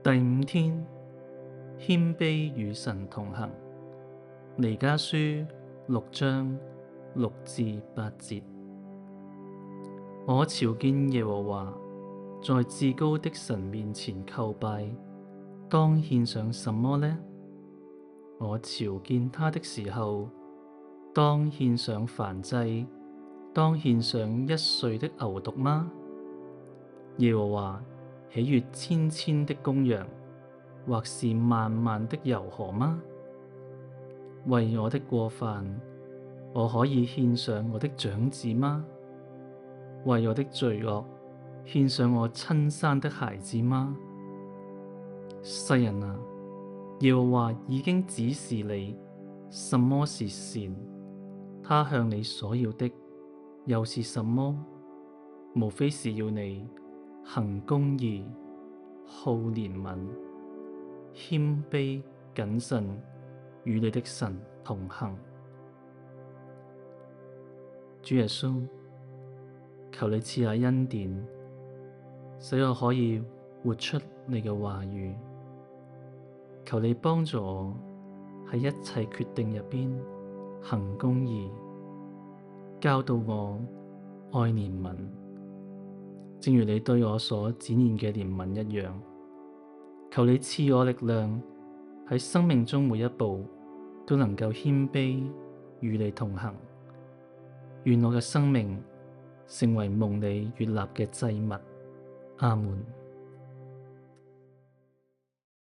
第五天，謙卑與神同行。彌迦書6章6至8節。我朝見耶和華，在至高的神面前叩拜，當獻上什麼呢？我朝見他的時候，當獻上燔祭，當獻上一歲的牛犢嗎？耶和華喜悅千千的公羊，或是萬萬的油河嗎？為我的過犯，我可以獻上我的長子嗎？為我的罪惡，獻上我親生的孩子嗎？世人啊，耶和華已經指示你什麼是善，他向你所要的又是什麼？無非是要你行公義、好憐憫、謙卑、謹慎，與你的神同行。主耶穌，求你賜下恩典，使我可以活出你嘅話語。求你幫助我喺一切決定入邊行公義，教導我愛憐憫，正如你對我所展現嘅憐憫一樣。求你賜我力量，喺生命中每一步都能夠謙卑與你同行。願我嘅生命成為蒙你悅納嘅祭物。阿門。